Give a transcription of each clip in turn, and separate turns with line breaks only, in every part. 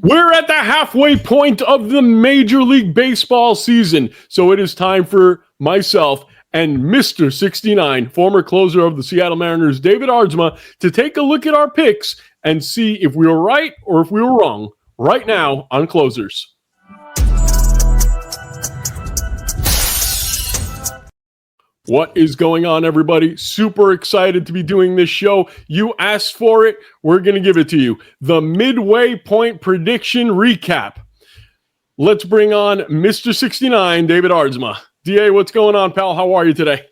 We're at the halfway point of the Major League Baseball season, so it is time for myself and Mr. 69, former closer of the Seattle Mariners, David Aardsma, to take a look at our picks and see if we were right or if we were wrong right now on Closers. What is going on, everybody? Super excited to be doing this show. You asked for it. We're going to give it to you. The midway point prediction recap. Let's bring on Mr. 69, David Aardsma. DA, what's going on, pal? How are you today?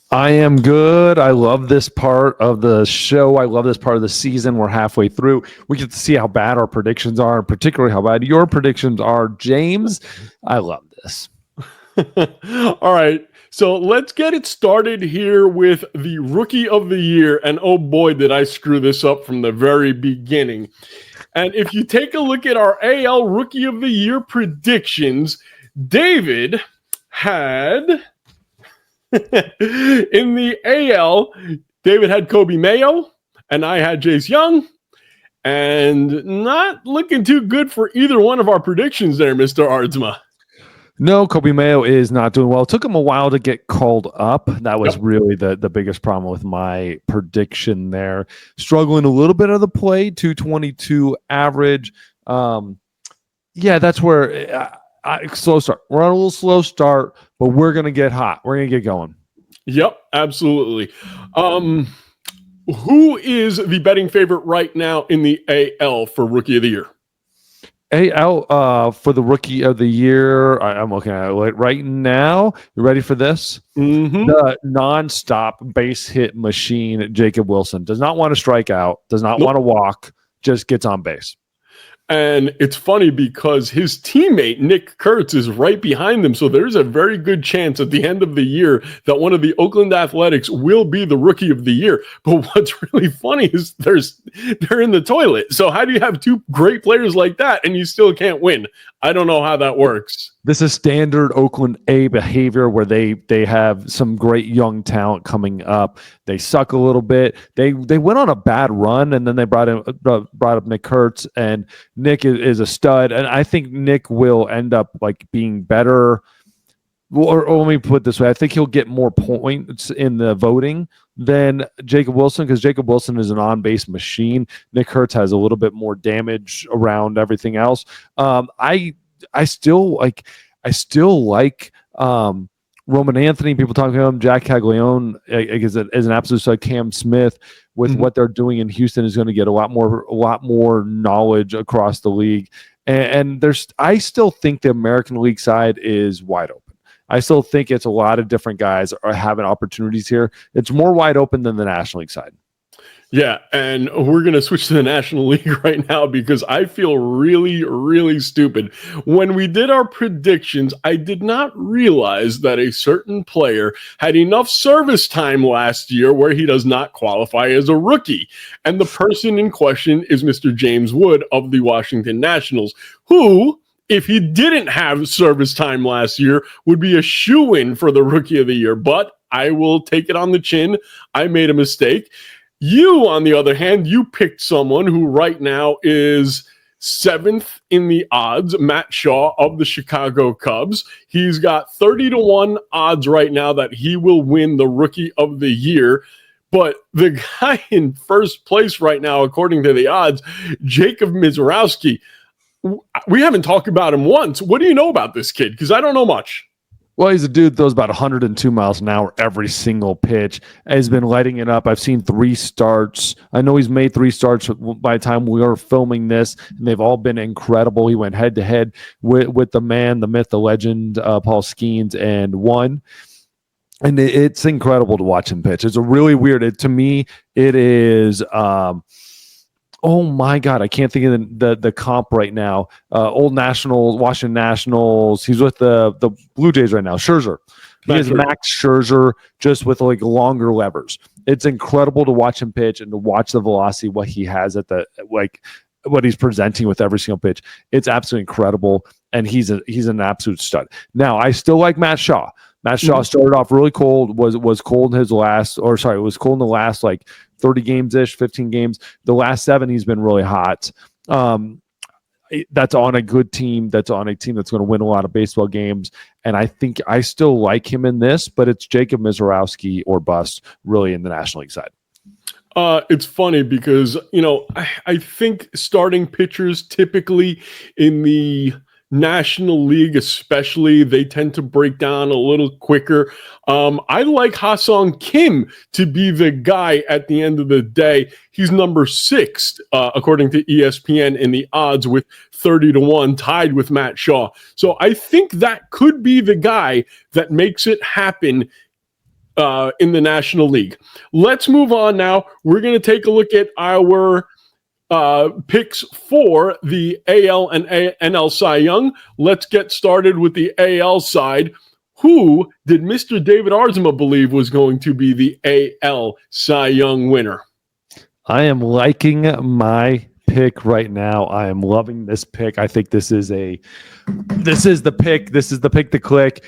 I am good. I love this part of the show. I love this part of the season. We're halfway through. We get to see how bad our predictions are, particularly how bad your predictions are, James. I love this.
All right. So let's get it started here with the Rookie of the Year. And oh boy, did I screw this up from the very beginning. And if you take a look at our AL Rookie of the Year predictions, David had, in the AL, David had Kobe Mayo, and I had Jace Young. And not looking too good for either one of our predictions there, Mr. Aardsma.
No, Kobe Mayo is not doing well. It took him a while to get called up. That was really the biggest problem with my prediction there. Struggling a little bit of the play, 222 average. That's where slow start. We're on a little slow start, but we're going to get hot. We're going to get going.
Yep, absolutely. Who is the betting favorite right now in the AL for Rookie of the Year?
AL for the Rookie of the Year, I'm looking at it right now. You ready for this?
Mm-hmm.
The nonstop base hit machine, Jacob Wilson. Does not want to strike out, does not want to walk, just gets on base.
And it's funny because his teammate, Nick Kurtz, is right behind him. So there's a very good chance at the end of the year that one of the Oakland Athletics will be the Rookie of the Year. But what's really funny is they're in the toilet. So how do you have two great players like that and you still can't win? I don't know how that works.
This is standard Oakland A behavior where they have some great young talent coming up. They suck a little bit. They went on a bad run, and then they brought up Nick Kurtz, and Nick is a stud. And I think Nick will end up like being better. Or let me put it this way: I think he'll get more points in the voting than Jacob Wilson because Jacob Wilson is an on-base machine. Nick Kurtz has a little bit more damage around everything else. I still like Roman Anthony. People talking about him. Jack Caglione is an absolute stud. Cam Smith with what they're doing in Houston is going to get a lot more knowledge across the league. And I still think the American League side is wide open. I still think it's a lot of different guys are having opportunities here. It's more wide open than the National League side.
Yeah, and we're going to switch to the National League right now because I feel really, really stupid. When we did our predictions, I did not realize that a certain player had enough service time last year where he does not qualify as a rookie. And the person in question is Mr. James Wood of the Washington Nationals, who, if he didn't have service time last year, would be a shoo-in for the Rookie of the Year. But I will take it on the chin. I made a mistake. You, on the other hand, you picked someone who right now is 7th in the odds, Matt Shaw of the Chicago Cubs. He's got 30-1 odds right now that he will win the Rookie of the Year. But the guy in first place right now, according to the odds, Jacob Mizorowski, we haven't talked about him once. What do you know about this kid? Because I don't know much.
Well, he's a dude that throws about 102 miles an hour every single pitch. Has been lighting it up. I've seen 3 starts. I know he's made 3 starts by the time we are filming this, and they've all been incredible. He went head-to-head with the man, the myth, the legend, Paul Skeens, and won. And it's incredible to watch him pitch. It's a really weird – to me, it is oh my God, I can't think of the comp right now. Old Nationals, Washington Nationals. He's with the Blue Jays right now. Scherzer. He is Max Scherzer, just with like longer levers. It's incredible to watch him pitch and to watch the velocity, what he has at what he's presenting with every single pitch. It's absolutely incredible, and he's an absolute stud. Now, I still like Matt Shaw. Matt Shaw started off really cold, was cold in his last, or sorry, it was cold in the last like 30 games-ish, 15 games. The last 7, he's been really hot. that's on a good team, that's on a team that's going to win a lot of baseball games. And I think I still like him in this, but it's Jacob Misiorowski or bust really in the National League side.
It's funny because, I think starting pitchers typically in the National League, especially, they tend to break down a little quicker. I like Ha-Sung Kim to be the guy at the end of the day. He's number 6, according to ESPN, in the odds with 30-1, tied with Matt Shaw. So I think that could be the guy that makes it happen in the National League. Let's move on now. We're going to take a look at our picks for the AL and NL Cy Young. Let's get started with the AL side. Who did Mr. David Arzuma believe was going to be the AL Cy Young winner?
I am liking my pick right now. I am loving this pick. I think this is the pick. This is the pick to click.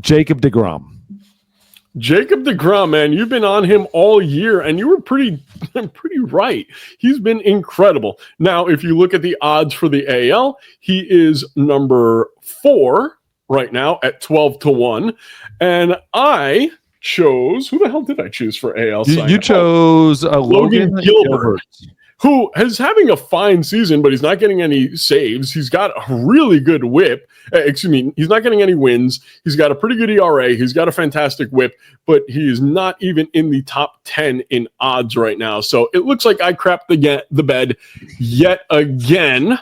Jacob deGrom.
Jacob deGrom, man, you've been on him all year, and you were pretty right. He's been incredible. Now, if you look at the odds for the AL, he is number 4 right now at 12-1, and I chose, who the hell did I choose for AL?
You chose Logan Gilbert,
who is having a fine season, but he's not getting any saves. He's got a really good whip. He's not getting any wins. He's got a pretty good ERA. He's got a fantastic whip, but he is not even in the top 10 in odds right now. So it looks like I crapped the bed yet again.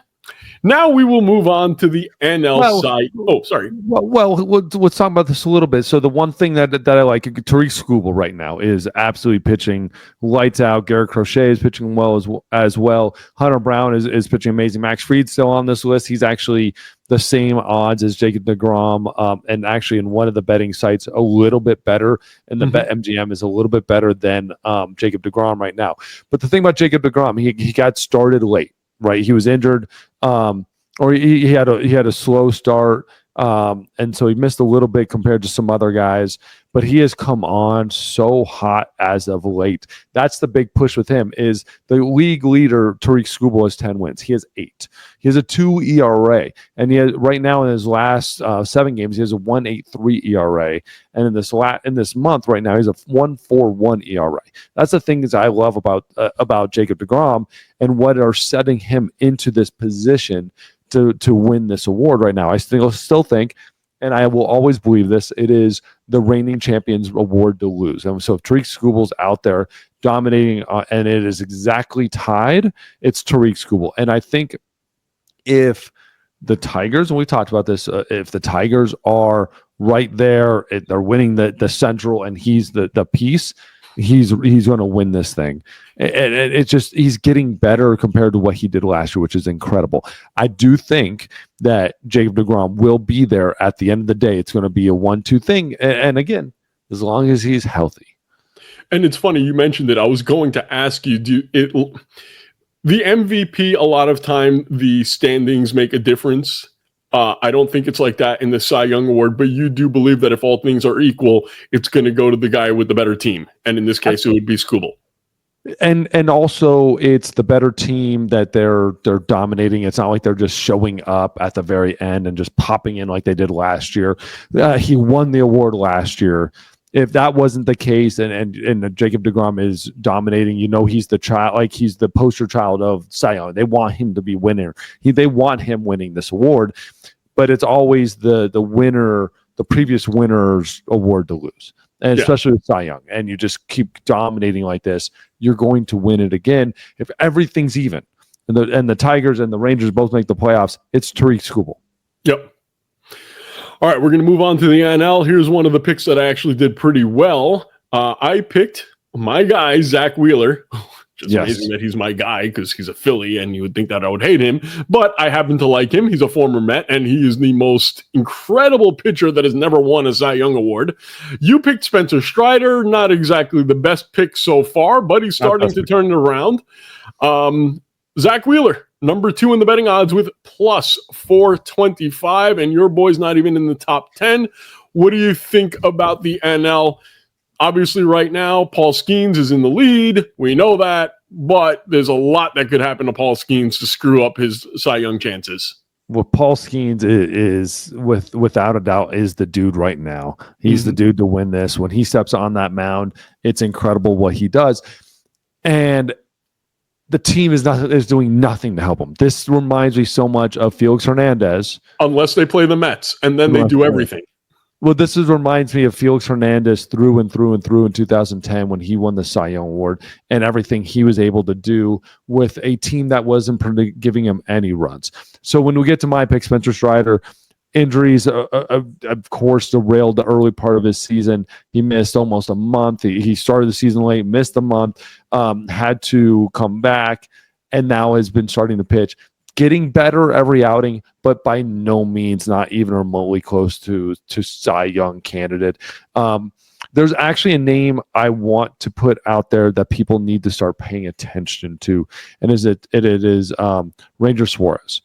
Now we will move on to the NL side. Oh, sorry.
Well, let's talk about this a little bit. So the one thing that I like, Tariq Skubal right now is absolutely pitching lights out. Garrett Crochet is pitching well as well. Hunter Brown is pitching amazing. Max Fried's still on this list. He's actually the same odds as Jacob deGrom, and actually in one of the betting sites a little bit better. And the BetMGM is a little bit better than Jacob deGrom right now. But the thing about Jacob deGrom, he got started late. Right, he was injured, or he had a slow start, and so he missed a little bit compared to some other guys. But he has come on so hot as of late. That's the big push with him. Is the league leader Tariq Skubal has 10 wins. He has 8. He has a 2 ERA, and he has, right now in his last 7 games, he has a 1.83 ERA, and in this month right now, he's a 1.41 ERA. That's the things I love about Jacob deGrom and what are setting him into this position to win this award right now. I still think, and I will always believe this, it is the reigning champions award to lose. And so if Tariq Skubal's out there dominating and it is exactly tied, it's Tariq Skubal. And I think if the Tigers, and we talked about this, if the Tigers are right there, they're winning the Central and he's the piece, he's going to win this thing. And it's just, he's getting better compared to what he did last year, which is incredible. I do think that Jacob deGrom will be there at the end of the day. It's going to be a 1-2 thing. And again, as long as he's healthy.
And it's funny, you mentioned it. I was going to ask you, the MVP, a lot of time, the standings make a difference. I don't think it's like that in the Cy Young Award, but you do believe that if all things are equal, it's going to go to the guy with the better team. And in this case, it would be Skubal.
And also it's the better team that they're dominating. It's not like they're just showing up at the very end and just popping in like they did last year. He won the award last year. If that wasn't the case and Jacob deGrom is dominating, he's the child, like he's the poster child of Cy Young. They want him to be winner. They want him winning this award, but it's always the winner, the previous winner's award to lose. And especially with Cy Young, and you just keep dominating like this, you're going to win it again. If everything's even, and the Tigers and the Rangers both make the playoffs, it's Tariq Skubal.
Yep. All right, we're going to move on to the NL. Here's one of the picks that I actually did pretty well. I picked my guy, Zach Wheeler. Just amazing that he's my guy because he's a Philly and you would think that I would hate him. But I happen to like him. He's a former Met and he is the most incredible pitcher that has never won a Cy Young Award. You picked Spencer Strider. Not exactly the best pick so far, but he's starting to turn it around. Zach Wheeler, number 2 in the betting odds with plus 425. And your boy's not even in the top 10. What do you think about the NL? Obviously, right now, Paul Skeens is in the lead. We know that. but there's a lot that could happen to Paul Skeens to screw up his Cy Young chances.
Well, Paul Skeens is without a doubt is the dude right now. He's the dude to win this. When he steps on that mound, it's incredible what he does. And the team is doing nothing to help him. This reminds me so much of Felix Hernandez.
Unless they play the Mets, and then they do everything.
Well, reminds me of Felix Hernandez through and through and through in 2010 when he won the Cy Young Award and everything he was able to do with a team that wasn't giving him any runs. So when we get to my pick, Spencer Strider, injuries, of course, derailed the early part of his season. He missed almost a month. He started the season late, missed a month, had to come back, and now has been starting to pitch. Getting better every outing, but by no means not even remotely close to Cy Young candidate. There's actually a name I want to put out there that people need to start paying attention to, and it is Ranger Suarez.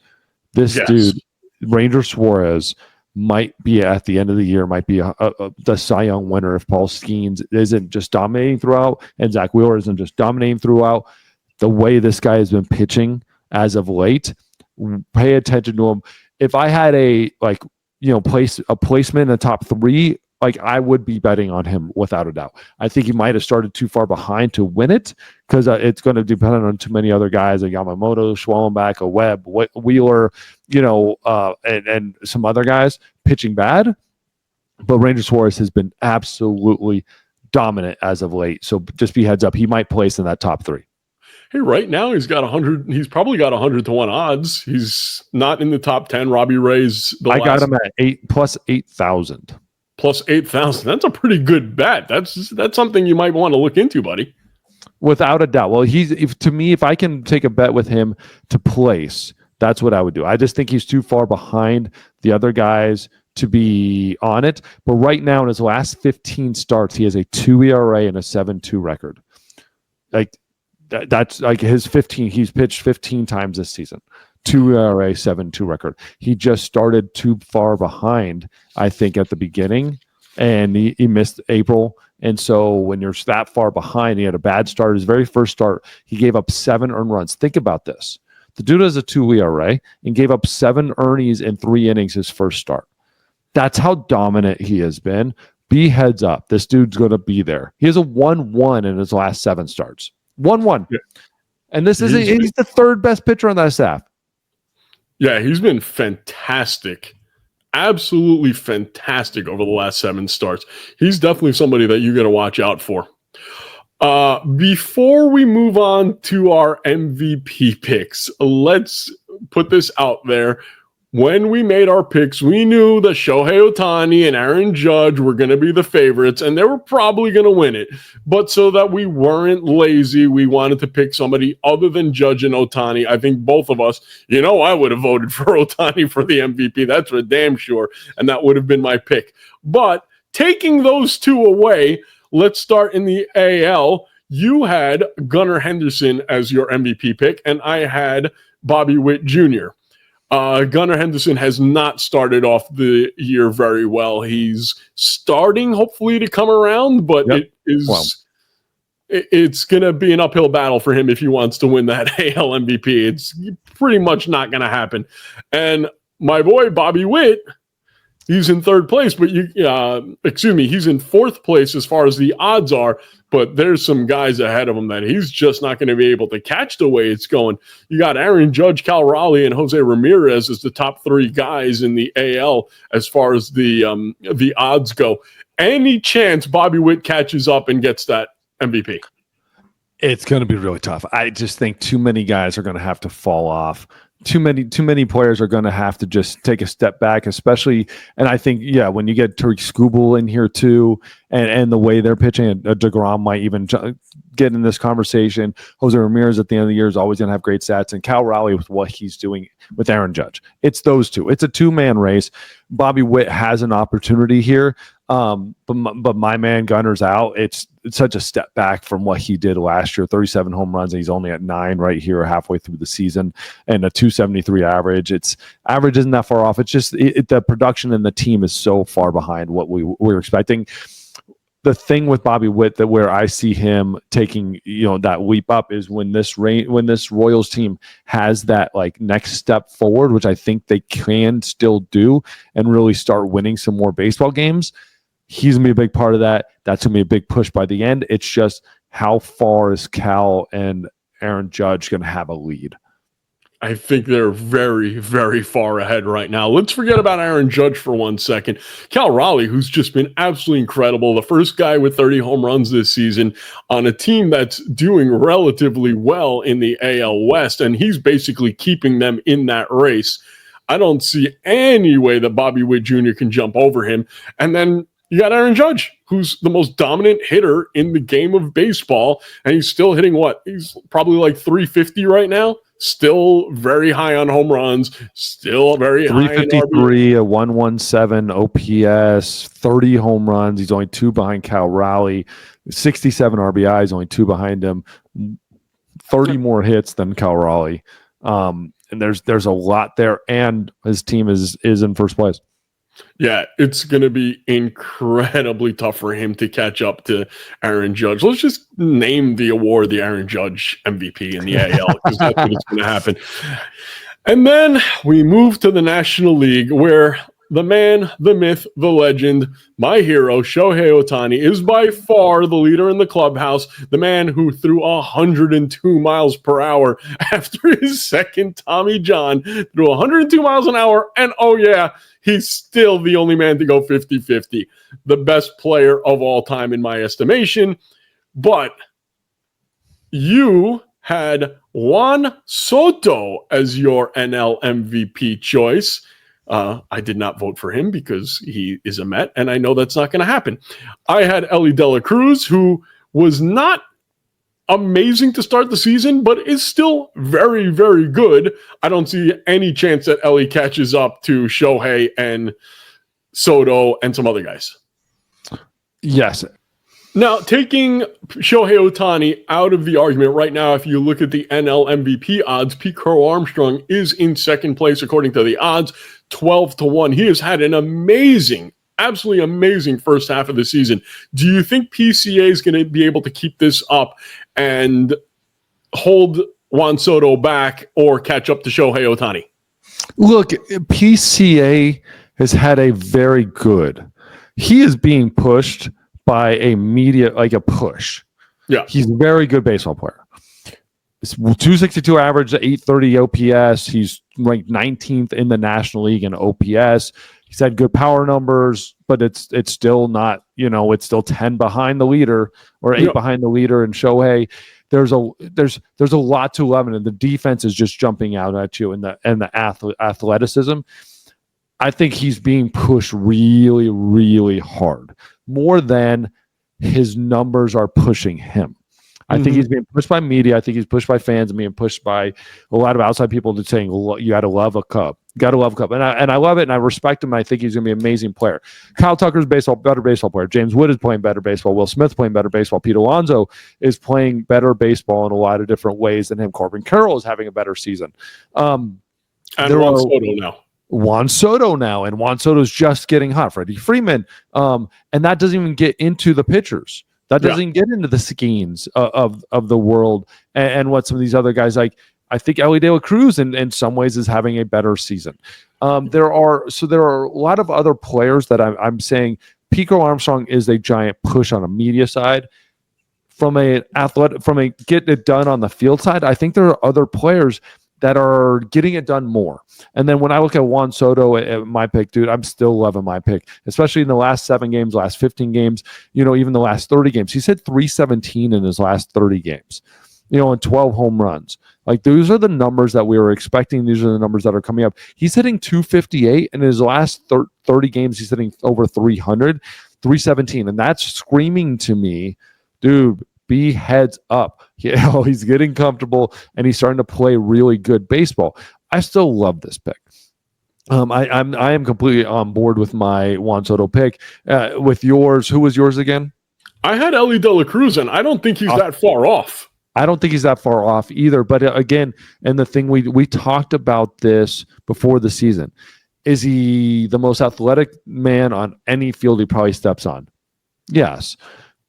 This dude, Ranger Suarez, might be at the end of the year, might be the Cy Young winner if Paul Skeens isn't just dominating throughout and Zach Wheeler isn't just dominating throughout. The way this guy has been pitching as of late, pay attention to him. If I had a placement in the top 3, like I would be betting on him without a doubt. I think he might have started too far behind to win it because it's going to depend on too many other guys like Yamamoto, Schwellenbach, a Webb, Wheeler, and some other guys pitching bad. But Ranger Suarez has been absolutely dominant as of late. So just be heads up, he might place in that top 3.
Hey, right now he's got 100. He's probably got 100-1 odds. He's not in the top 10. Robbie Ray's.
I got him at 8,000.
Plus 8,000. That's a pretty good bet. That's something you might want to look into, buddy.
Without a doubt. Well, if I can take a bet with him to place, that's what I would do. I just think he's too far behind the other guys to be on it. But right now, in his last 15 starts, he has a 2 ERA and a 7.2 record. Like that's like his 15. He's pitched 15 times this season. 2 ERA, 7.2 record. He just started too far behind, I think, at the beginning, and he missed April. And so when you're that far behind, he had a bad start. His very first start, he gave up 7 earned runs. Think about this. The dude has a 2 ERA and gave up 7 earnies in 3 innings his first start. That's how dominant he has been. Be heads up. This dude's going to be there. He has a 1-1 in his last 7 starts. 1-1. Yeah. And he's the 3rd best pitcher on that staff.
Yeah, he's been fantastic. Absolutely fantastic over the last 7 starts. He's definitely somebody that you got to watch out for. Before we move on to our MVP picks, let's put this out there. When we made our picks, we knew that Shohei Ohtani and Aaron Judge were going to be the favorites, and they were probably going to win it. But so that we weren't lazy, we wanted to pick somebody other than Judge and Ohtani. I think both of us, I would have voted for Ohtani for the MVP. That's for damn sure, and that would have been my pick. But taking those 2 away, let's start in the AL. You had Gunnar Henderson as your MVP pick, and I had Bobby Witt Jr. Gunnar Henderson has not started off the year very well. He's starting, hopefully, to come around, but it's going to be an uphill battle for him if he wants to win that AL MVP. It's pretty much not going to happen. And my boy, Bobby Witt, he's in 3rd place, but he's in 4th place as far as the odds are, but there's some guys ahead of him that he's just not going to be able to catch the way it's going. You got Aaron Judge, Cal Raleigh, and Jose Ramirez as the top 3 guys in the AL as far as the odds go. Any chance Bobby Witt catches up and gets that MVP?
It's going to be really tough. I just think too many guys are going to have to fall off. Too many players are going to have to just take a step back, especially, and I think, when you get Tariq Skubal in here too, and the way they're pitching, and DeGrom might even get in this conversation. Jose Ramirez at the end of the year is always going to have great stats, and Cal Raleigh with what he's doing with Aaron Judge. It's those 2. It's a 2-man race. Bobby Witt has an opportunity here, but my man Gunner's out. It's such a step back from what he did last year. 37 home runs, and he's only at 9 right here halfway through the season, and a 273 average. Average isn't that far off. It's just the production and the team is so far behind what we were expecting. the thing with Bobby Witt that where I see him taking, that leap up is when this Royals team has that like next step forward, which I think they can still do and really start winning some more baseball games. He's gonna be a big part of that. That's gonna be a big push by the end. It's just how far is Cal and Aaron Judge gonna have a lead?
I think they're very, very far ahead right now. Let's forget about Aaron Judge for 1 second. Cal Raleigh, who's just been absolutely incredible, the first guy with 30 home runs this season on a team that's doing relatively well in the AL West, and he's basically keeping them in that race. I don't see any way that Bobby Witt Jr. can jump over him. And then you got Aaron Judge, who's the most dominant hitter in the game of baseball, and he's still hitting what? He's probably like 350 right now. Still very high on home runs, still very high in
353, a 117 OPS, 30 home runs. He's only 2 behind Cal Raleigh, 67 RBIs, only 2 behind him, 30 more hits than Cal Raleigh. And there's a lot there, and his team is in first place.
Yeah, it's going to be incredibly tough for him to catch up to Aaron Judge. Let's just name the award the Aaron Judge MVP in the AL, because that's what it's going to happen. And then we move to the National League, where the man, the myth, the legend, my hero, Shohei Ohtani, is by far the leader in the clubhouse, the man who threw 102 miles per hour after his second Tommy John, threw 102 miles an hour, and oh yeah, he's still the only man to go 50-50. The best player of all time in my estimation. But you had Juan Soto as your NL MVP choice. I did not vote for him because he is a Met, and I know that's not going to happen. I had Elly De La Cruz, who was not amazing to start the season, but is still very, very good. I don't see any chance that Elly catches up to Shohei and Soto and some other guys.
Yes.
Now, taking Shohei Ohtani out of the argument right now, if you look at the NL MVP odds, Pete Crow Armstrong is in second place according to the odds, 12-1. He has had an amazing, absolutely amazing first half of the season. Do you think PCA is going to be able to keep this up and hold Juan Soto back or catch up to Shohei Ohtani?
Look, PCA has had a very good. He is being pushed by a media, like a push.
Yeah.
He's a very good baseball player. It's 262 average, 830 OPS. He's ranked 19th in the National League in OPS. He's had good power numbers, but it's still not, it's still 10 behind the leader or 8 behind the leader in Shohei. There's a lot to 11, and the defense is just jumping out at you, and the athleticism. I think he's being pushed really, really hard, more than his numbers are pushing him. I think he's being pushed by media. I think he's pushed by fans and being pushed by a lot of outside people to saying, you got to love a Cub. Got to love a Cub. And I love it, and I respect him. And I think he's going to be an amazing player. Kyle Tucker's better baseball player. James Wood is playing better baseball. Will Smith's playing better baseball. Pete Alonso is playing better baseball in a lot of different ways than him. Corbin Carroll is having a better season.
And Juan Soto now.
Juan Soto now, and Juan Soto's just getting hot. Freddie Freeman, and that doesn't even get into the pitchers. That doesn't get into the Skeens of the world and what some of these other guys like. I think Elly De La Cruz in some ways is having a better season. There are a lot of other players that I'm saying Pico Armstrong is a giant push on a media side. From a get it done on the field side, I think there are other players that are getting it done more. And then when I look at Juan Soto at my pick, dude, I'm still loving my pick, especially in the last 7 games, last 15 games, even the last 30 games. He's hit 317 in his last 30 games, and 12 home runs. Like, those are the numbers that we were expecting. These are the numbers that are coming up. He's hitting 258 in his last 30 games. He's hitting over 300, 317. And that's screaming to me, dude, be heads up. He's getting comfortable and he's starting to play really good baseball. I still love this pick. I am completely on board with my Juan Soto pick. With yours, who was yours again?
I had Elly De La Cruz, and I don't think he's that far off.
I don't think he's that far off either. But again, and the thing we talked about this before the season, is he the most athletic man on any field he probably steps on? Yes.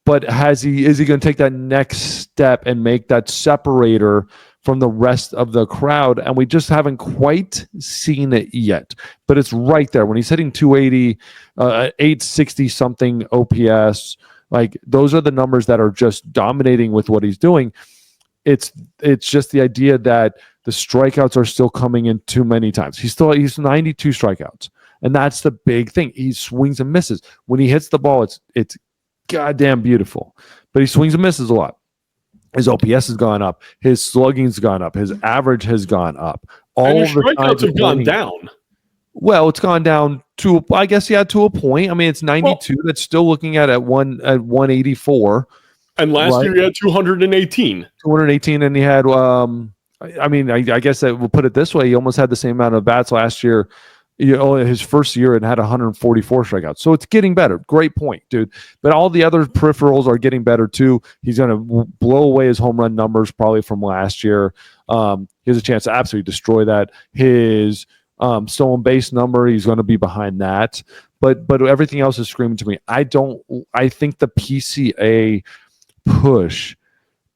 But is he going to take that next step and make that separator from the rest of the crowd? And we just haven't quite seen it yet. But it's right there. When he's hitting 280, 860 something OPS, like those are the numbers that are just dominating with what he's doing. It's just the idea that the strikeouts are still coming in too many times. He's 92 strikeouts. And that's the big thing. He swings and misses. When he hits the ball, it's goddamn beautiful, but he swings and misses a lot. His OPS has gone up, his slugging's gone up, his average has gone up.
And his strikeouts have gone down.
Well, it's gone down to, I guess, to a point. I mean, it's 92. That's still looking at 184.
And last year he had 218.
218, and he had I guess that we'll put it this way: he almost had the same amount of bats last year. His first year and had 144 strikeouts. So it's getting better. Great point, dude. But all the other peripherals are getting better too. He's going to blow away his home run numbers probably from last year. He has a chance to absolutely destroy that. His stolen base number, he's going to be behind that. But everything else is screaming to me. I think the PCA push,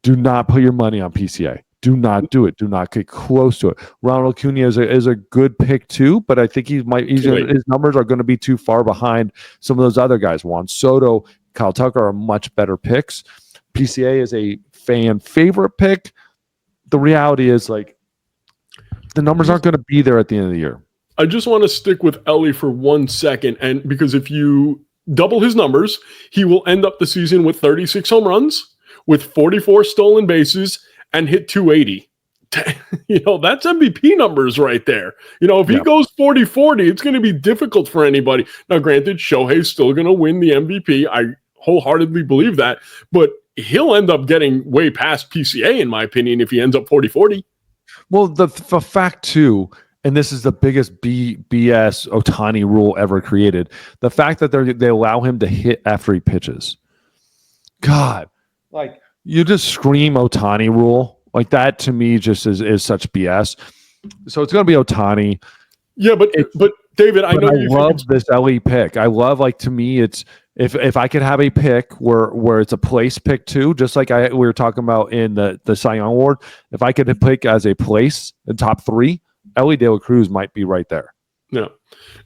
do not put your money on PCA. Do not do it. Do not get close to it. Ronald Acuna is a good pick too, but I think his numbers are going to be too far behind some of those other guys. Juan Soto, Kyle Tucker are much better picks. PCA is a fan favorite pick. The reality is, like, the numbers aren't going to be there at the end of the year.
I just want to stick with Ellie for 1 second, and because if you double his numbers, he will end up the season with 36 home runs, with 44 stolen bases, and hit 280. That's MVP numbers right there. If he goes 40-40, it's going to be difficult for anybody. Now, granted, Shohei's still going to win the MVP. I wholeheartedly believe that. But he'll end up getting way past PCA, in my opinion, if he ends up 40-40.
Well, the fact, too, and this is the biggest BS Ohtani rule ever created, the fact that they allow him to hit after he pitches. God, like, you just scream Ohtani rule. Like, that to me just is such BS. So it's going to be Ohtani.
Yeah, but David, I
love this LE pick. I love, like, to me, it's if I could have a pick where it's a place pick too, just like we were talking about in the Cy Young Award. If I could pick as a place in top 3, Ellie De La Cruz might be right there.
No.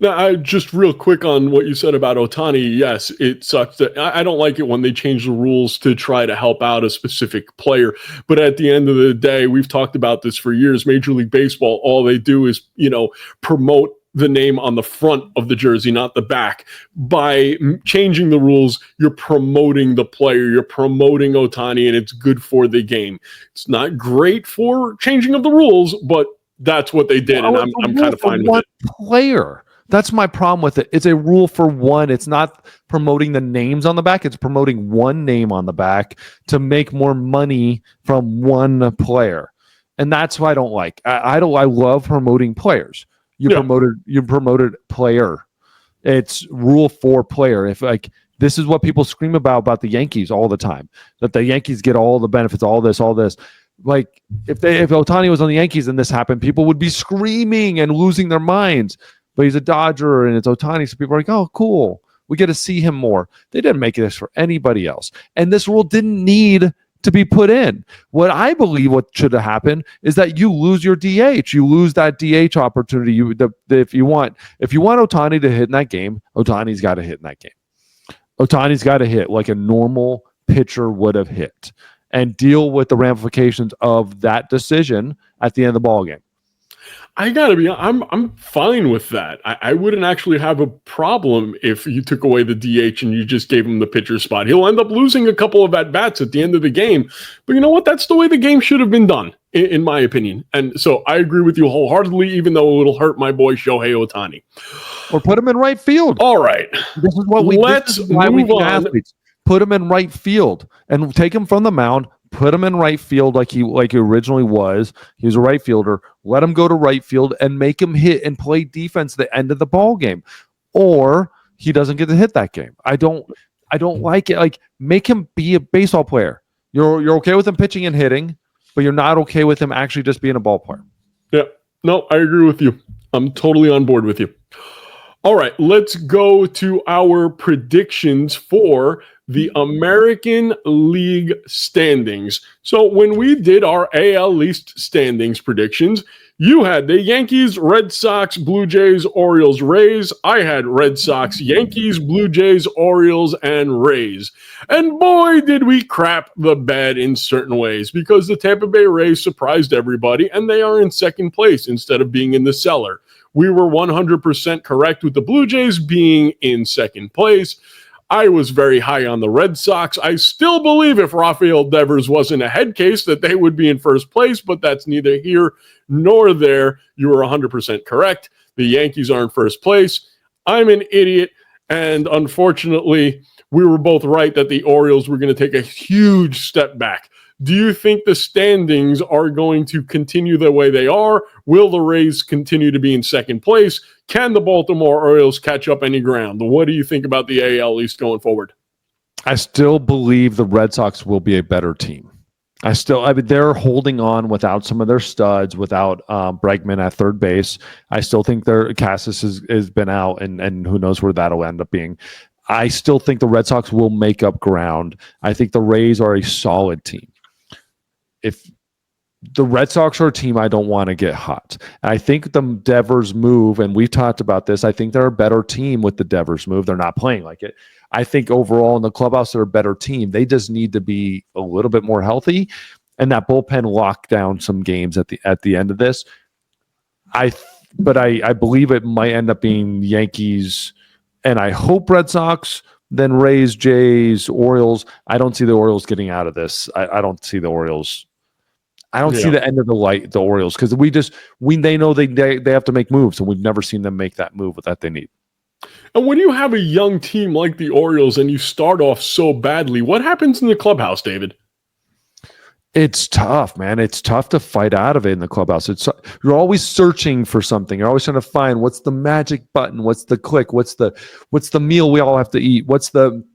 Now, I just real quick on what you said about Ohtani. Yes, it sucks that I don't like it when they change the rules to try to help out a specific player. But at the end of the day, we've talked about this for years. Major League Baseball, all they do is, promote the name on the front of the jersey, not the back. By changing the rules, you're promoting the player. You're promoting Ohtani, and it's good for the game. It's not great for changing of the rules, but that's what they did, and I'm kind of fine with it.
Player. That's my problem with it. It's a rule for one. It's not promoting the names on the back. It's promoting one name on the back to make more money from one player, and that's what I don't like. I love promoting players. You promoted player. It's rule for player. If, like, this is what people scream about the Yankees all the time, that the Yankees get all the benefits, all this. Like, if Ohtani was on the Yankees and this happened, people would be screaming and losing their minds. But he's a Dodger and it's Ohtani, so people are like, oh, cool. We get to see him more. They didn't make this for anybody else. And this rule didn't need to be put in. What I believe what should have happened is that you lose your DH. You lose that DH opportunity. If you want Ohtani to hit in that game, Ohtani's got to hit in that game. Ohtani's got to hit like a normal pitcher would have hit, and deal with the ramifications of that decision at the end of the ball game.
I gotta be. I'm fine with that. I wouldn't actually have a problem if you took away the DH and you just gave him the pitcher spot. He'll end up losing a couple of at bats at the end of the game, but you know what? That's the way the game should have been done, in my opinion. And so I agree with you wholeheartedly, even though it'll hurt my boy Shohei Ohtani.
Or put him in right field.
All right,
this is what we.
Let's move on.
Athletes. Put him in right field and take him from the mound. Put him in right field like he originally was. He was a right fielder. Let him go to right field and make him hit and play defense at the end of the ball game. Or he doesn't get to hit that game. I don't like it. Like, make him be a baseball player. You're okay with him pitching and hitting, but you're not okay with him actually just being a ball player.
Yeah. No, I agree with you. I'm totally on board with you. All right, let's go to our predictions for the American League standings. So when we did our AL East standings predictions, you had the Yankees, Red Sox, Blue Jays, Orioles, Rays. I had Red Sox, Yankees, Blue Jays, Orioles, and Rays. And boy, did we crap the bed in certain ways, because the Tampa Bay Rays surprised everybody and they are in second place instead of being in the cellar. We were 100% correct with the Blue Jays being in second place. I was very high on the Red Sox. I still believe if Rafael Devers wasn't a head case that they would be in first place, but that's neither here nor there. You were 100% correct. The Yankees are in first place. I'm an idiot, and unfortunately, we were both right that the Orioles were going to take a huge step back. Do you think the standings are going to continue the way they are? Will the Rays continue to be in second place? Can the Baltimore Orioles catch up any ground? What do you think about the AL East going forward?
I still believe the Red Sox will be a better team. I mean, they're holding on without some of their studs, without Bregman at third base. I still think their Cassis has been out, and who knows where that'll end up being. I still think the Red Sox will make up ground. I think the Rays are a solid team. If the Red Sox are a team, I don't want to get hot. And I think the Devers move, and we've talked about this, I think they're a better team with the Devers move. They're not playing like it. I think overall in the clubhouse, they're a better team. They just need to be a little bit more healthy, and that bullpen locked down some games at the end of this. But I believe it might end up being Yankees, and I hope Red Sox, then Rays, Jays, Orioles. I don't see the Orioles getting out of this. I don't see the Orioles. I don't see the end of the Orioles, because they know they have to make moves, and we've never seen them make that move that they need.
And when you have a young team like the Orioles and you start off so badly, what happens in the clubhouse, David?
It's tough, man. It's tough to fight out of it in the clubhouse. You're always searching for something. You're always trying to find what's the magic button, what's the click, what's the meal we all have to eat, what's the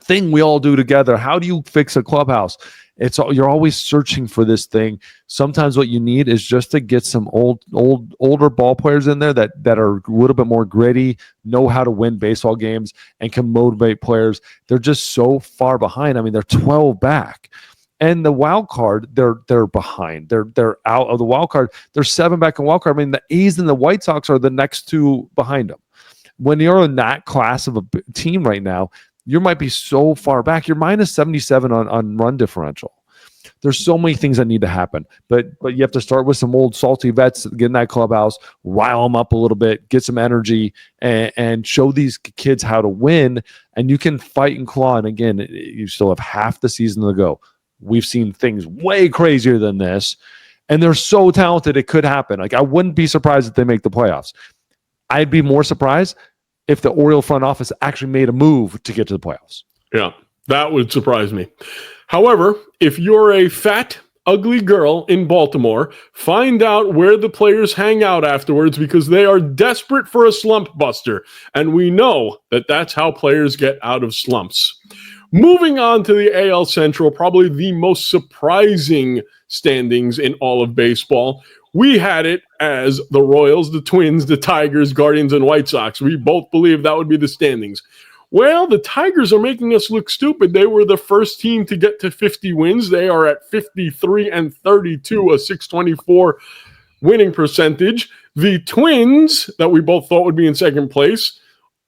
thing we all do together. How do you fix a clubhouse? You're always searching for this thing. Sometimes what you need is just to get some older ball players in there that are a little bit more gritty, know how to win baseball games, and can motivate players. They're just so far behind. I mean, they're 12 back. And the wild card, they're behind. They're out of the wild card. They're 7 back in wild card. I mean, the A's and the White Sox are the next two behind them. When you're in that class of a team right now, you might be so far back. You're minus 77 on run differential. There's so many things that need to happen, but you have to start with some old salty vets, get in that clubhouse, rile them up a little bit, get some energy, and show these kids how to win. And you can fight and claw. And again, you still have half the season to go. We've seen things way crazier than this, and they're so talented it could happen. Like, I wouldn't be surprised if they make the playoffs. I'd be more surprised if the Oriole front office actually made a move to get to the playoffs.
Yeah, that would surprise me. However, if you're a fat, ugly girl in Baltimore, find out where the players hang out afterwards, because they are desperate for a slump buster. And we know that that's how players get out of slumps. Moving on to the AL Central, probably the most surprising standings in all of baseball. We had it as the Royals, the Twins, the Tigers, Guardians, and White Sox. We both believed that would be the standings. Well, the Tigers are making us look stupid. They were the first team to get to 50 wins. They are at 53-32, a 624 winning percentage. The Twins, that we both thought would be in second place,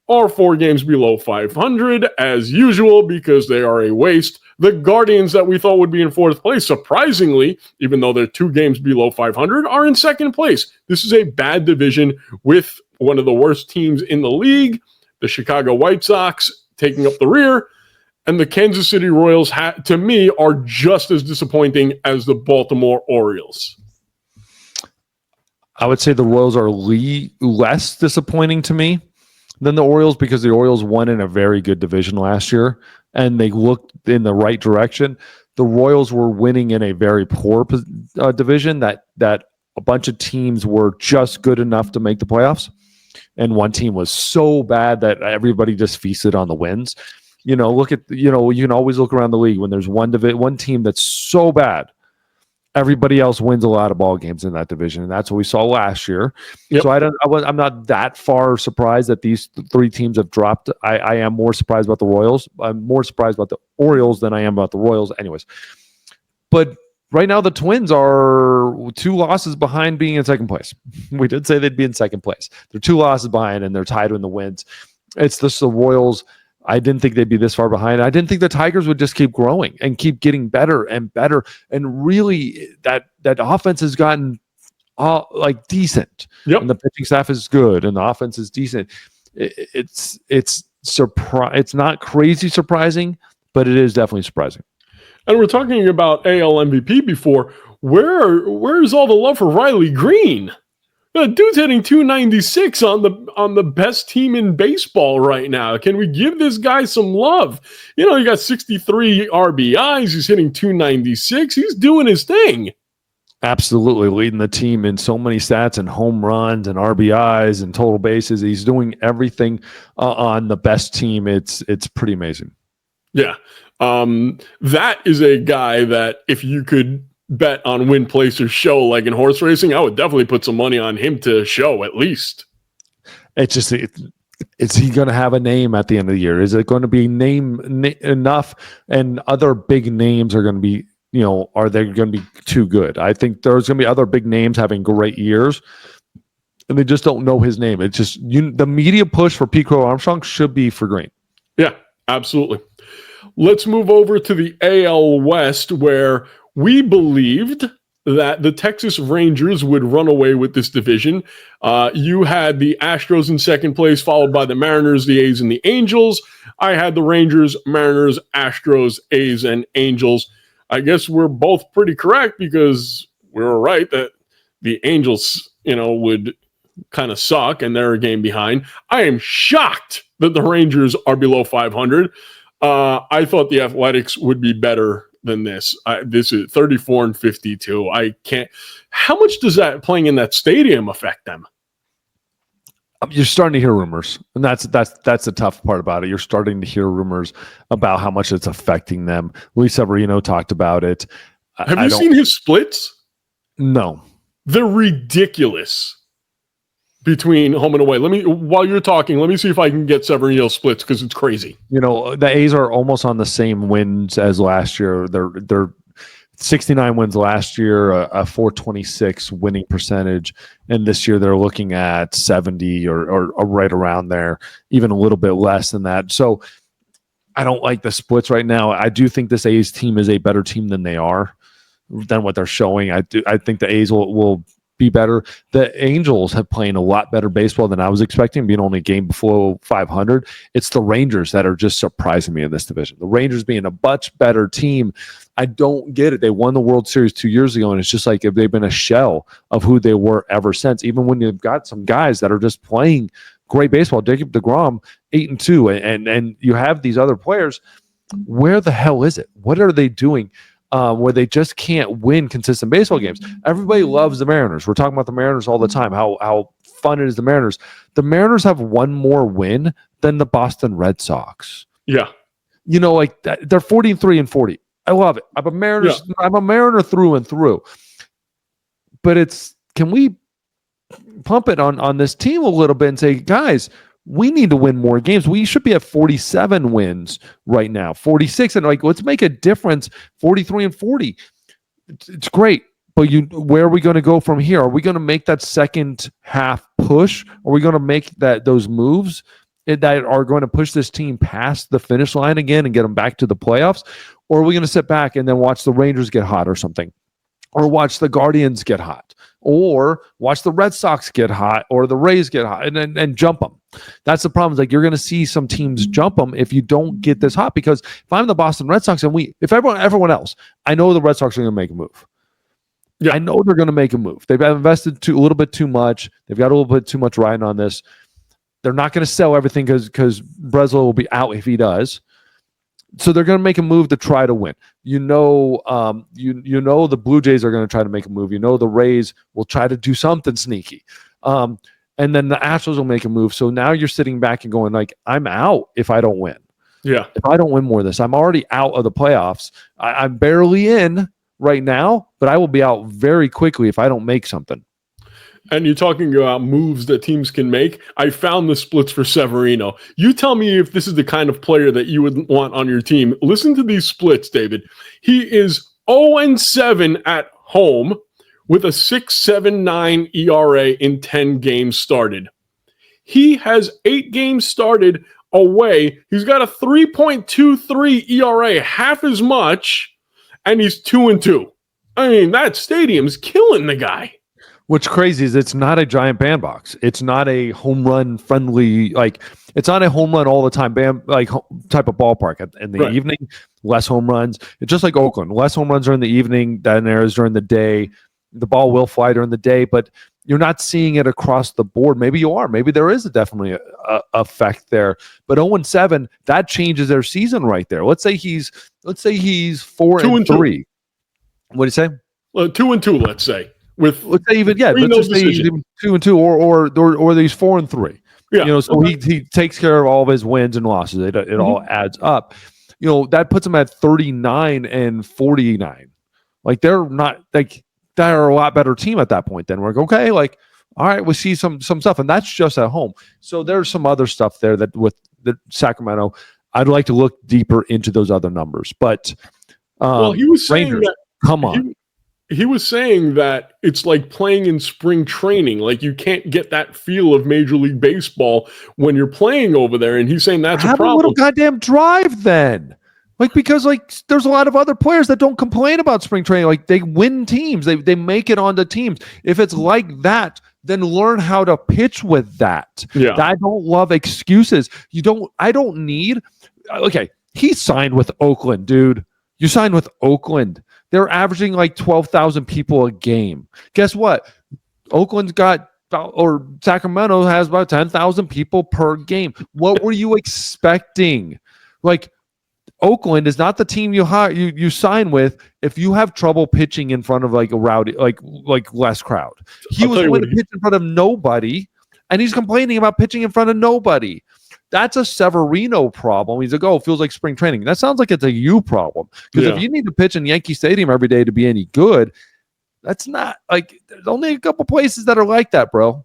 are 4 games below 500, as usual, because they are a waste. The Guardians, that we thought would be in fourth place, surprisingly, even though they're 2 games below 500, are in second place. This is a bad division with one of the worst teams in the league, the Chicago White Sox, taking up the rear, and the Kansas City Royals, to me, are just as disappointing as the Baltimore Orioles.
I would say the Royals are less disappointing to me than the Orioles, because the Orioles won in a very good division last year and they looked in the right direction. The Royals were winning in a very poor division that a bunch of teams were just good enough to make the playoffs, and one team was so bad that everybody just feasted on the wins. You can always look around the league when there's one team that's so bad everybody else wins a lot of ball games in that division, and that's what we saw last year.
Yep.
So I'm not that far surprised that these three teams have dropped. I am more surprised about the Royals. I'm more surprised about the Orioles than I am about the Royals, anyways. But right now, the Twins are 2 losses behind being in second place. We did say they'd be in second place. They're 2 losses behind, and they're tied in the wins. It's just the Royals. I didn't think they'd be this far behind. I didn't think the Tigers would just keep growing and keep getting better and better. And really, that offense has gotten decent.
Yep.
And the pitching staff is good, and the offense is decent. It's not crazy surprising, but it is definitely surprising.
And we're talking about AL MVP before. Where's all the love for Riley Green? The dude's hitting 296 on the best team in baseball right now. Can we give this guy some love? He got 63 RBIs. He's hitting 296. He's doing his thing.
Absolutely leading the team in so many stats and home runs and RBIs and total bases. He's doing everything on the best team. It's pretty amazing.
Yeah. That is a guy that if you could bet on win, place, or show like in horse racing, I would definitely put some money on him to show at least.
It's just, is he going to have a name at the end of the year? Is it going to be name enough? And other big names are going to be, are they going to be too good? I think there's going to be other big names having great years, and they just don't know his name. It's just the media push for Pete Crow Armstrong should be for Green.
Yeah, absolutely. Let's move over to the AL West, where we believed that the Texas Rangers would run away with this division. You had the Astros in second place, followed by the Mariners, the A's, and the Angels. I had the Rangers, Mariners, Astros, A's, and Angels. I guess we're both pretty correct because we were right that the Angels, would kind of suck and they're a game behind. I am shocked that the Rangers are below 500. I thought the Athletics would be better than this. This is 34-52. I can't. How much does that playing in that stadium affect them?
You're starting to hear rumors, and that's the tough part about it. You're starting to hear rumors about how much it's affecting them. Luis Severino talked about it.
Have you seen his splits?
No,
they're ridiculous. Between home and away. While you're talking, let me see if I can get Severino splits because it's crazy.
The A's are almost on the same wins as last year. They're 69 wins last year, a 426 winning percentage, and this year they're looking at 70 or right around there, even a little bit less than that. So I don't like the splits right now. I do think this A's team is a better team than what they're showing. I think the A's will be better. The Angels have playing a lot better baseball than I was expecting, being only a game below 500. It's the Rangers that are just surprising me in this division. The Rangers being a much better team. I don't get it. They won the World Series 2 years ago, and it's just like if they've been a shell of who they were ever since. Even when you've got some guys that are just playing great baseball, Jacob deGrom 8-2, and you have these other players. Where the hell is it? What are they doing? Where they just can't win consistent baseball games. Everybody loves the Mariners. We're talking about the Mariners all the time, how fun it is the Mariners. The Mariners have one more win than the Boston Red Sox.
Yeah.
They're 43-40. I love it. I'm a Mariner through and through. But can we pump it on this team a little bit and say, guys, we need to win more games. We should be at 47 wins right now, 46. And let's make a difference, 43-40. It's great. But where are we going to go from here? Are we going to make that second half push? Are we going to make those moves that are going to push this team past the finish line again and get them back to the playoffs? Or are we going to sit back and then watch the Rangers get hot or something? Or watch the Guardians get hot? Or watch the Red Sox get hot or the Rays get hot and jump them? That's the problem. You're going to see some teams jump them if you don't get this hot. Because if I'm the Boston Red Sox and if everyone else, I know the Red Sox are going to make a move. Yeah, I know they're going to make a move. They've invested a little bit too much. They've got a little bit too much riding on this. They're not going to sell everything because Breslow will be out if he does. So they're going to make a move to try to win. The Blue Jays are going to try to make a move. The Rays will try to do something sneaky. And then the Astros will make a move. So now you're sitting back and going I'm out if I don't win.
Yeah.
If I don't win more of this, I'm already out of the playoffs. I'm barely in, right now, but I will be out very quickly if I don't make something.
And you're talking about moves that teams can make. I found the splits for Severino. You tell me if this is the kind of player that you would want on your team. Listen to these splits, David. He is 0-7 at home with a 6.79 ERA in 10 games started. He has 8 games started away. He's got a 3.23 ERA, half as much, and he's 2-2. I mean, that stadium's killing the guy.
What's crazy is it's not a giant bandbox. It's not a home run friendly, like it's not a home run all the time type of ballpark. In the evening, less home runs. It's just like Oakland, less home runs during the evening than there is during the day. The ball will fly during the day, but you're not seeing it across the board. Maybe you are. Maybe there is definitely a effect there. But 0-7, that changes their season right there. Let's say he's 4-3. What do you say?
Well, 2-2, let's say. Let's say
even 2-2, or these 4-3.
Yeah.
So he takes care of all of his wins and losses. It all adds up. That puts him at 39 and 49. Like they're a lot better team at that point. Then we're like, okay, like all right, we see some stuff, and that's just at home. So there's some other stuff there that with the Sacramento, I'd like to look deeper into those other numbers. But
he was saying
Rangers,
that,
come on.
He was saying that it's like playing in spring training. Like you can't get that feel of Major League Baseball when you're playing over there. And he's saying that's a problem.
Have a little goddamn drive then. Because there's a lot of other players that don't complain about spring training. Like they win teams. They make it onto teams. If it's like that, then learn how to pitch with that.
Yeah.
I don't love excuses. I don't need. Okay, he signed with Oakland, dude. You signed with Oakland. They're averaging like 12,000 people a game. Guess what? Oakland's got, or Sacramento has about 10,000 people per game. What were you expecting? Like, Oakland is not the team you sign with if you have trouble pitching in front of like a rowdy, like less crowd. He was going to pitch in front of nobody, and he's complaining about pitching in front of nobody. That's a Severino problem. He's like, oh, it feels like spring training. That sounds like it's a you problem. Because if you need to pitch in Yankee Stadium every day to be any good, that's not like there's only a couple places that are like that, bro.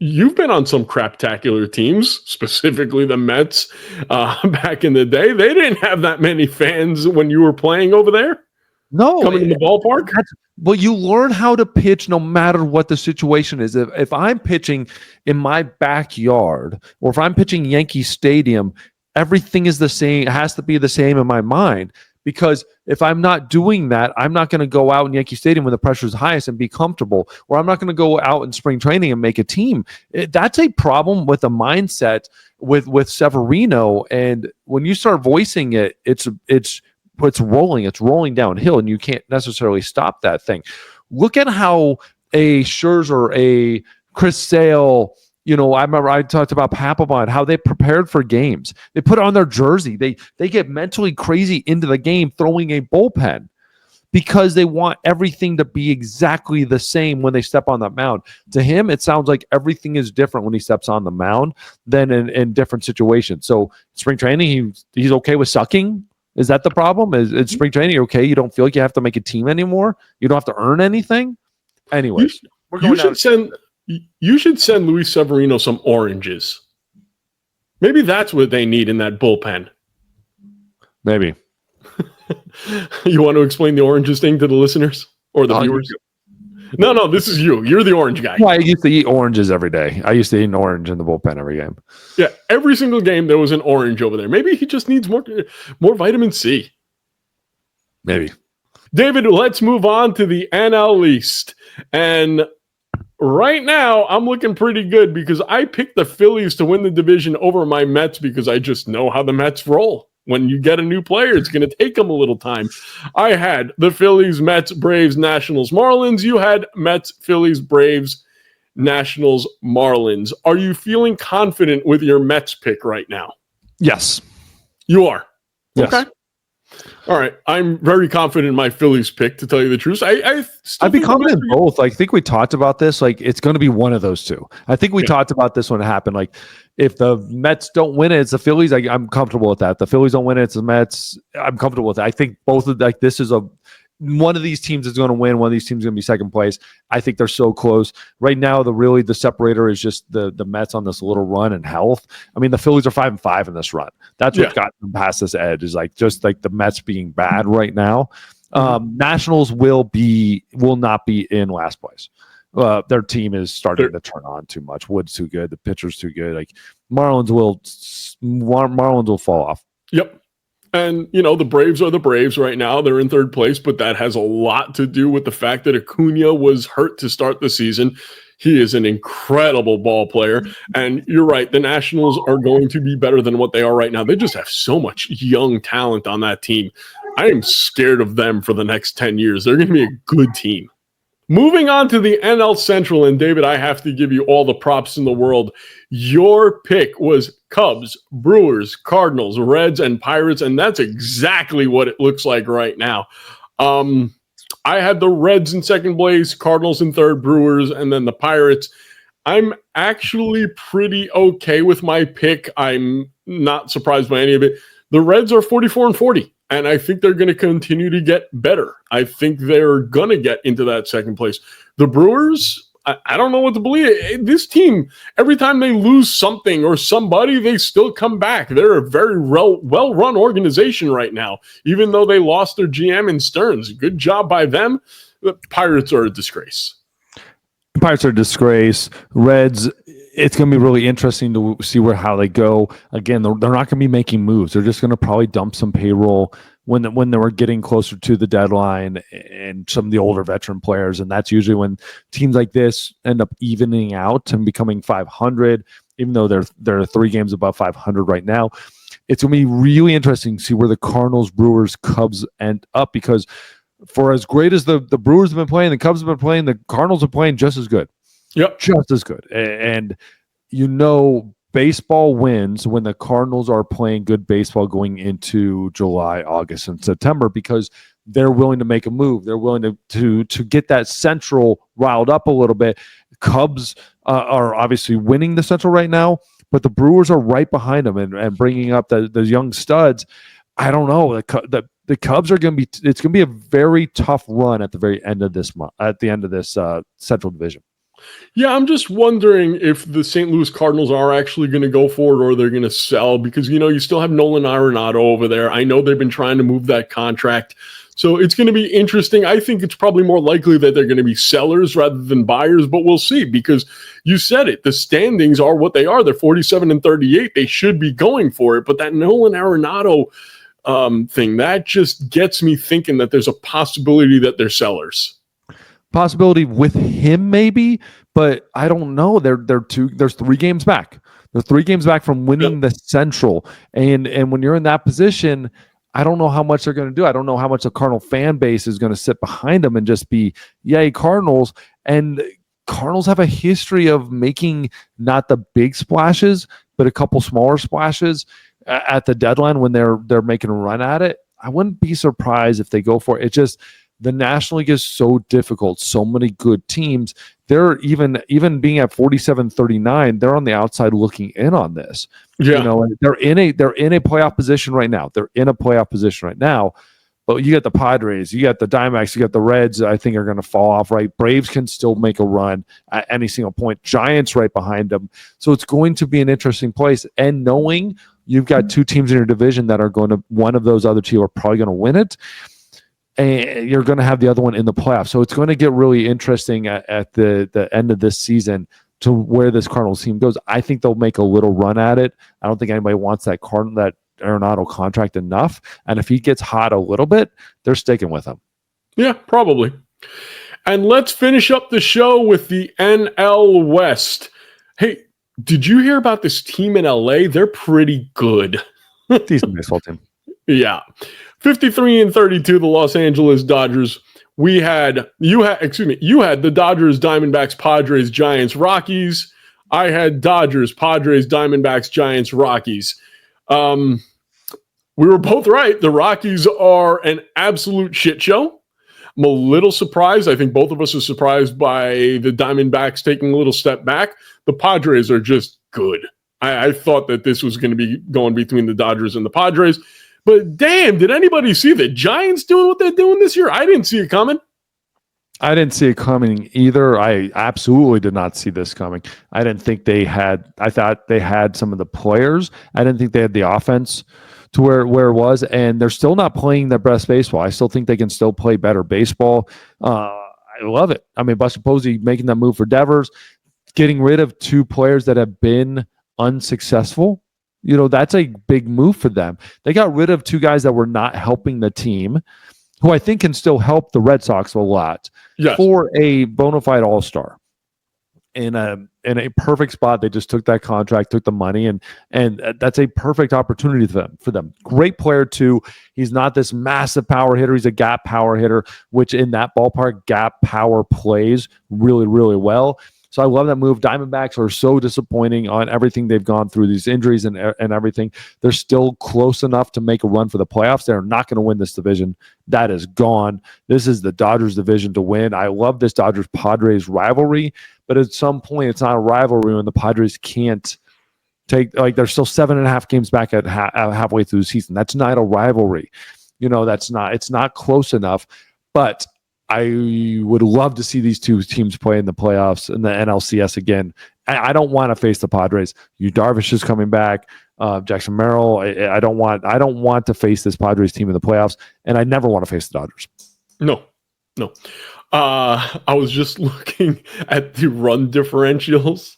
You've been on some craptacular teams, specifically the Mets back in the day. They didn't have that many fans when you were playing over there.
No.
Coming in the ballpark.
Well, you learn how to pitch no matter what the situation is. If I'm pitching in my backyard or if I'm pitching Yankee Stadium, everything is the same. It has to be the same in my mind. Because if I'm not doing that, I'm not going to go out in Yankee Stadium when the pressure is highest and be comfortable, or I'm not going to go out in spring training and make a team. That's a problem with the mindset with Severino. And when you start voicing it, it's rolling downhill, and you can't necessarily stop that thing. Look at how a Scherzer, a Chris Sale, I remember I talked about Papelbon, how they prepared for games. They put on their jersey. They get mentally crazy into the game throwing a bullpen because they want everything to be exactly the same when they step on that mound. To him, it sounds like everything is different when he steps on the mound than in different situations. So spring training, he's okay with sucking. Is that the problem? Is spring training okay? You don't feel like you have to make a team anymore? You don't have to earn anything? Anyways,
you should send Luis Severino some oranges. Maybe that's what they need in that bullpen.
Maybe.
You want to explain the oranges thing to the listeners or the viewers? No, this is you. You're the orange guy.
Well, I used to eat oranges every day. I used to eat an orange in the bullpen every game.
Yeah, every single game there was an orange over there. Maybe he just needs more vitamin C.
Maybe.
David, let's move on to the NL East. And right now, I'm looking pretty good because I picked the Phillies to win the division over my Mets because I just know how the Mets roll. When you get a new player, it's going to take them a little time. I had the Phillies, Mets, Braves, Nationals, Marlins. You had Mets, Phillies, Braves, Nationals, Marlins. Are you feeling confident with your Mets pick right now?
Yes.
You are?
Yes.
Okay. All right. I'm very confident in my Phillies pick, to tell you the truth.
I'd be confident in both. I think we talked about this. Like, it's going to be one of those two. I think we talked about this when it happened. Like, if the Mets don't win it, it's the Phillies. I'm comfortable with that. The Phillies don't win it, it's the Mets. I'm comfortable with that. I think both of this is one of these teams is going to win. One of these teams is going to be second place. I think they're so close right now. The separator is just the Mets on this little run and health. I mean, the Phillies are 5-5 in this run. That's what got them past this edge, is like just like the Mets being bad right now. Nationals will not be in last place. Their team is starting to turn on too much. Wood's too good. The pitcher's too good. Like Marlins will fall off.
Yep. And, the Braves are the Braves right now. They're in third place, but that has a lot to do with the fact that Acuna was hurt to start the season. He is an incredible ball player. And you're right, the Nationals are going to be better than what they are right now. They just have so much young talent on that team. I am scared of them for the next 10 years. They're going to be a good team. Moving on to the NL Central, and David, I have to give you all the props in the world. Your pick was Cubs, Brewers, Cardinals, Reds, and Pirates, and that's exactly what it looks like right now. I had the Reds in second place, Cardinals in third, Brewers, and then the Pirates. I'm actually pretty okay with my pick. I'm not surprised by any of it. The Reds are 44-40. And I think they're going to continue to get better. I think they're going to get into that second place. The Brewers, I don't know what to believe. This team, every time they lose something or somebody, they still come back. They're a very well-run organization right now, even though they lost their GM in Stearns. Good job by them. The Pirates are a disgrace.
Pirates are a disgrace. Reds, it's going to be really interesting to see how they go. Again, they're not going to be making moves. They're just going to probably dump some payroll when they were getting closer to the deadline and some of the older veteran players. And that's usually when teams like this end up evening out and becoming 500, even though they're 3 games above 500 right now. It's going to be really interesting to see where the Cardinals, Brewers, Cubs end up, because for as great as the Brewers have been playing, the Cubs have been playing, the Cardinals are playing just as good.
Yep.
Just as good. And baseball wins when the Cardinals are playing good baseball going into July, August, and September, because they're willing to make a move. They're willing to get that Central riled up a little bit. Cubs are obviously winning the Central right now, but the Brewers are right behind them and bringing up those young studs. I don't know. The Cubs are going to be. It's going to be a very tough run at the very end of this month. At the end of this Central Division.
Yeah, I'm just wondering if the St. Louis Cardinals are actually going to go for it or they're going to sell, because, you still have Nolan Arenado over there. I know they've been trying to move that contract. So it's going to be interesting. I think it's probably more likely that they're going to be sellers rather than buyers, but we'll see, because you said it. The standings are what they are. They're 47-38. They should be going for it. But that Nolan Arenado thing, that just gets me thinking that there's a possibility that they're sellers.
Possibility with him, maybe, but I don't know. There's 3 games back. They're 3 games back from winning the Central, and when you're in that position, I don't know how much they're going to do. I don't know how much the Cardinal fan base is going to sit behind them and just be, yay, Cardinals. And Cardinals have a history of making not the big splashes, but a couple smaller splashes at the deadline when they're making a run at it. I wouldn't be surprised if they go for it. It's just, the National League is so difficult. So many good teams. They're even being at 47-39. They're on the outside looking in on this.
Yeah.
They're in a playoff position right now. But you got the Padres, you got the Diamondbacks, you got the Reds. I think are going to fall off. Right. Braves can still make a run at any single point. Giants right behind them. So it's going to be an interesting place. And knowing you've got 2 teams in your division that are going to, one of those other 2 are probably going to win it, and you're going to have the other one in the playoffs. So it's going to get really interesting at the end of this season to where this Cardinals team goes. I think they'll make a little run at it. I don't think anybody wants that Arenado contract enough. And if he gets hot a little bit, they're sticking with him.
Yeah, probably. And let's finish up the show with the NL West. Hey, did you hear about this team in LA? They're pretty good.
Decent baseball team.
Yeah. 53-32, the Los Angeles Dodgers. You had the Dodgers, Diamondbacks, Padres, Giants, Rockies. I had Dodgers, Padres, Diamondbacks, Giants, Rockies. We were both right. The Rockies are an absolute shit show. I'm a little surprised. I think both of us are surprised by the Diamondbacks taking a little step back. The Padres are just good. I thought that this was going to be going between the Dodgers and the Padres. But damn, did anybody see the Giants doing what they're doing this year? I didn't see it coming.
I didn't see it coming either. I absolutely did not see this coming. I didn't think they had. I thought they had some of the players. I didn't think they had the offense to where it was, and they're still not playing their best baseball. I still think they can still play better baseball. I love it. I mean, Buster Posey making that move for Devers, getting rid of two players that have been unsuccessful. You know, that's a big move for them. They got rid of two guys that were not helping the team, who I think can still help the Red Sox a lot,
yes,
for a bona fide all-star. In a perfect spot, they just took that contract, took the money, and that's a perfect opportunity for them. Great player too. He's not this massive power hitter. He's a gap power hitter, which in that ballpark, gap power plays really, really well. So I love that move. Diamondbacks are so disappointing on everything they've gone through, these injuries and everything. They're still close enough to make a run for the playoffs. They're not going to win this division. That is gone. This is the Dodgers division to win. I love this Dodgers-Padres rivalry, but at some point, it's not a rivalry when the Padres can't take, like, they're still 7.5 games back at halfway through the season. That's not a rivalry. You know, it's not close enough, but I would love to see these two teams play in the playoffs in the NLCS again. I don't want to face the Padres. Darvish is coming back. Jackson Merrill. I don't want to face this Padres team in the playoffs, and I never want to face the Dodgers.
No. I was just looking at the run differentials.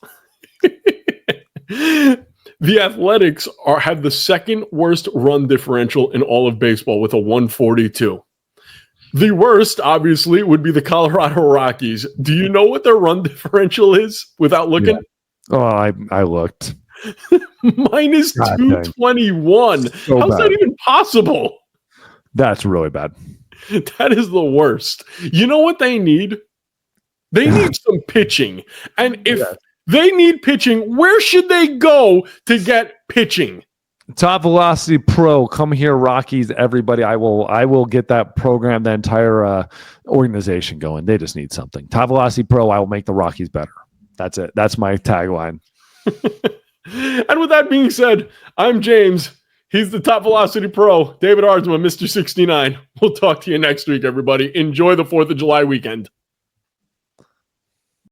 The Athletics have the second worst run differential in all of baseball with a 142. The worst, obviously, would be the Colorado Rockies. Do you know what their run differential is without looking?
Yeah. Oh, I looked.
Minus 221.
So
How's
bad.
that even possible?
That's really bad.
That is the worst. You know what they need? They need some pitching. And if they need pitching, where should they go to get pitching?
Top Velocity Pro, come here, Rockies! Everybody, I will get that program, the entire organization going. They just need something. Top Velocity Pro, I will make the Rockies better. That's it. That's my tagline.
And with that being said, I'm James. He's the Top Velocity Pro. David Ardsma, Mr. 69. We'll talk to you next week, everybody. Enjoy the 4th of July weekend.